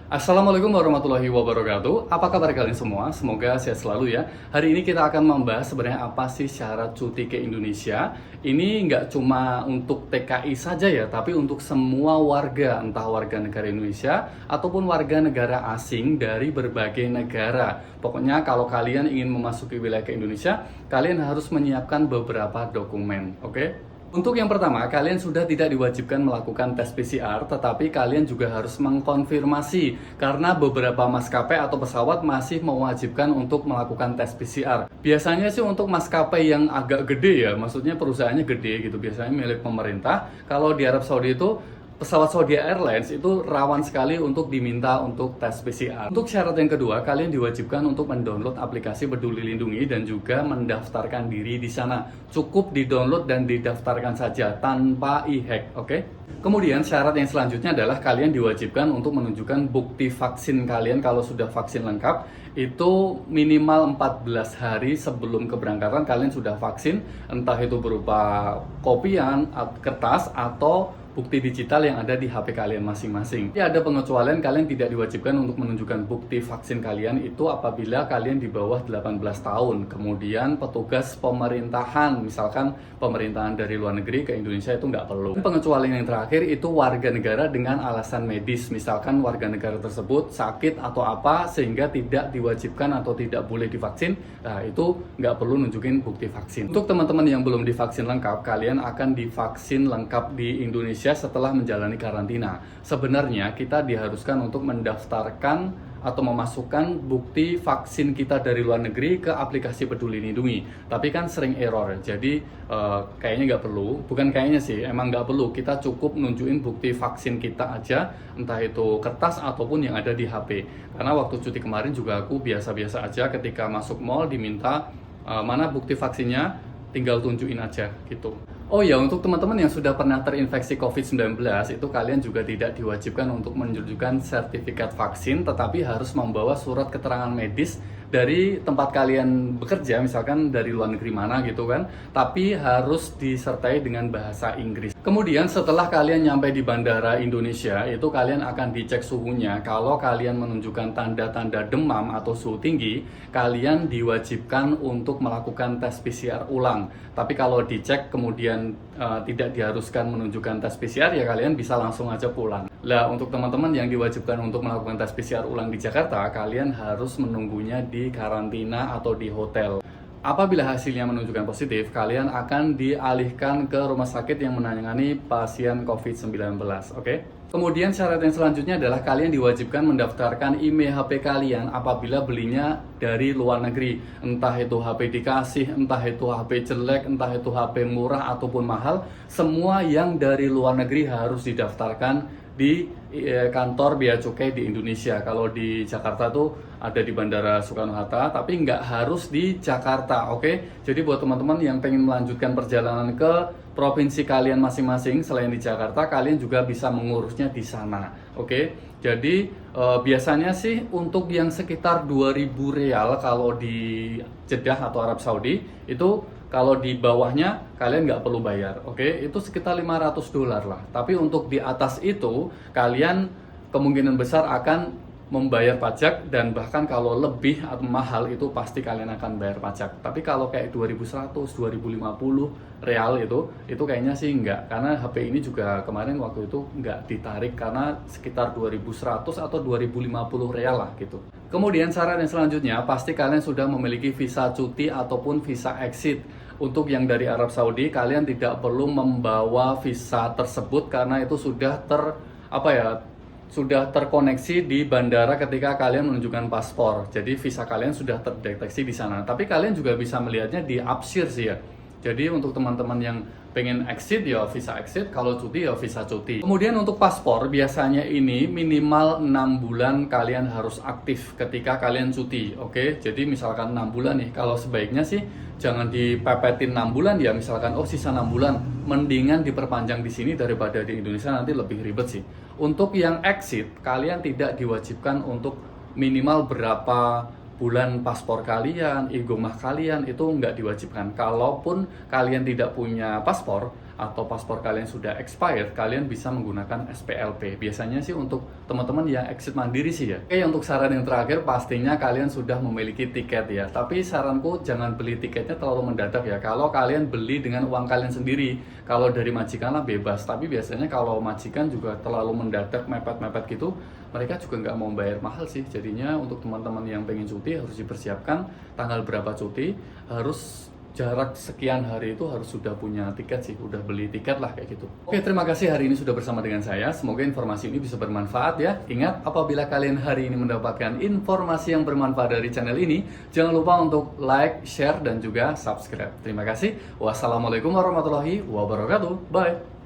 Assalamualaikum warahmatullahi wabarakatuh. Apa kabar kalian semua? Semoga sehat selalu ya. Hari ini kita akan membahas sebenarnya apa sih syarat cuti ke Indonesia. Ini nggak cuma untuk TKI saja ya, tapi untuk semua warga, entah warga negara Indonesia ataupun warga negara asing dari berbagai negara. Pokoknya kalau kalian ingin memasuki wilayah ke Indonesia, kalian harus menyiapkan beberapa dokumen, oke? Untuk yang pertama, kalian sudah tidak diwajibkan melakukan tes PCR, tetapi kalian juga harus mengkonfirmasi karena beberapa maskapai atau pesawat masih mewajibkan untuk melakukan tes PCR. Biasanya sih untuk maskapai yang agak gede ya, maksudnya perusahaannya gede gitu, biasanya milik pemerintah. Kalau di Arab Saudi itu pesawat Saudi Airlines itu rawan sekali untuk diminta untuk tes PCR. Untuk syarat yang kedua, kalian diwajibkan untuk mendownload aplikasi Peduli Lindungi dan juga mendaftarkan diri di sana. Cukup di-download dan didaftarkan saja tanpa e-hack, oke? Kemudian syarat yang selanjutnya adalah kalian diwajibkan untuk menunjukkan bukti vaksin kalian kalau sudah vaksin lengkap. Itu minimal 14 hari sebelum keberangkatan kalian sudah vaksin, entah itu berupa kopian, kertas, atau bukti digital yang ada di HP kalian masing-masing. Jadi ada pengecualian, kalian tidak diwajibkan untuk menunjukkan bukti vaksin kalian itu apabila kalian di bawah 18 tahun. Kemudian petugas pemerintahan, misalkan pemerintahan dari luar negeri ke Indonesia itu nggak perlu. Pengecualian yang terakhir itu warga negara dengan alasan medis, misalkan warga negara tersebut sakit atau apa sehingga tidak diwajibkan atau tidak boleh divaksin, nah itu nggak perlu nunjukin bukti vaksin. Untuk teman-teman yang belum divaksin lengkap, kalian akan divaksin lengkap di Indonesia setelah menjalani karantina. Sebenarnya kita diharuskan untuk mendaftarkan atau memasukkan bukti vaksin kita dari luar negeri ke aplikasi Peduli Lindungi. Tapi kan sering error, jadi kayaknya nggak perlu. Bukan kayaknya sih, emang nggak perlu. Kita cukup nunjukin bukti vaksin kita aja, entah itu kertas ataupun yang ada di HP. Karena waktu cuti kemarin juga aku biasa-biasa aja, ketika masuk mall diminta mana bukti vaksinnya, tinggal tunjukin aja gitu. Oh ya, untuk teman-teman yang sudah pernah terinfeksi COVID-19, itu kalian juga tidak diwajibkan untuk menunjukkan sertifikat vaksin, tetapi harus membawa surat keterangan medis dari tempat kalian bekerja, misalkan dari luar negeri mana gitu kan, tapi harus disertai dengan bahasa Inggris. Kemudian setelah kalian nyampe di Bandara Indonesia, itu kalian akan dicek suhunya. Kalau kalian menunjukkan tanda-tanda demam atau suhu tinggi, kalian diwajibkan untuk melakukan tes PCR ulang. Tapi kalau dicek kemudian tidak diharuskan menunjukkan tes PCR, ya kalian bisa langsung aja pulang. Lah, untuk teman-teman yang diwajibkan untuk melakukan tes PCR ulang di Jakarta, kalian harus menunggunya di karantina atau di hotel. Apabila hasilnya menunjukkan positif, kalian akan dialihkan ke rumah sakit yang menangani pasien COVID-19, oke? Kemudian syarat yang selanjutnya adalah kalian diwajibkan mendaftarkan IMEI HP kalian apabila belinya dari luar negeri. Entah itu HP dikasih, entah itu HP jelek, entah itu HP murah ataupun mahal, semua yang dari luar negeri harus didaftarkan di kantor Bea Cukai di Indonesia. Kalau di Jakarta tuh ada di Bandara Soekarno-Hatta, tapi nggak harus di Jakarta, oke? Jadi buat teman-teman yang pengen melanjutkan perjalanan ke provinsi kalian masing-masing selain di Jakarta, kalian juga bisa mengurusnya di sana, oke? Jadi biasanya sih untuk yang sekitar 2.000 real kalau di Jeddah atau Arab Saudi itu, kalau di bawahnya kalian nggak perlu bayar, oke? Itu sekitar 500 dolar lah. Tapi untuk di atas itu kalian kemungkinan besar akan membayar pajak, dan bahkan kalau lebih atau mahal itu pasti kalian akan bayar pajak. Tapi kalau kayak 2.100, 2.050 real itu kayaknya sih enggak, karena HP ini juga kemarin waktu itu enggak ditarik karena sekitar 2.100 atau 2.050 real lah gitu. Kemudian syarat yang selanjutnya, pasti kalian sudah memiliki visa cuti ataupun visa exit. Untuk yang dari Arab Saudi, kalian tidak perlu membawa visa tersebut karena itu sudah sudah terkoneksi di bandara ketika kalian menunjukkan paspor. Jadi visa kalian sudah terdeteksi di sana. Tapi kalian juga bisa melihatnya di Absir sih ya. Jadi untuk teman-teman yang pengen exit ya visa exit, kalau cuti ya visa cuti. Kemudian untuk paspor, biasanya ini minimal 6 bulan kalian harus aktif ketika kalian cuti, oke? Jadi misalkan 6 bulan nih, kalau sebaiknya sih jangan dipepetin 6 bulan ya, misalkan sisa 6 bulan, mendingan diperpanjang di sini daripada di Indonesia, nanti lebih ribet sih. Untuk yang exit, kalian tidak diwajibkan untuk minimal berapa bulan paspor kalian, iqomah kalian, itu nggak diwajibkan. Kalaupun kalian tidak punya paspor, atau paspor kalian sudah expired, kalian bisa menggunakan SPLP. Biasanya sih untuk teman-teman yang exit mandiri sih ya. Oke, untuk saran yang terakhir, pastinya kalian sudah memiliki tiket ya. Tapi saranku jangan beli tiketnya terlalu mendadak ya. Kalau kalian beli dengan uang kalian sendiri, kalau dari majikan lah bebas. Tapi biasanya kalau majikan juga terlalu mendadak, mepet-mepet gitu, mereka juga nggak mau bayar mahal sih. Jadinya untuk teman-teman yang pengen cuti harus dipersiapkan tanggal berapa cuti, harus jarak sekian hari itu harus sudah punya tiket sih, udah beli tiket lah kayak gitu. Oke, terima kasih hari ini sudah bersama dengan saya. Semoga informasi ini bisa bermanfaat ya. Ingat, apabila kalian hari ini mendapatkan informasi yang bermanfaat dari channel ini, jangan lupa untuk like, share, dan juga subscribe. Terima kasih. Wassalamualaikum warahmatullahi wabarakatuh. Bye.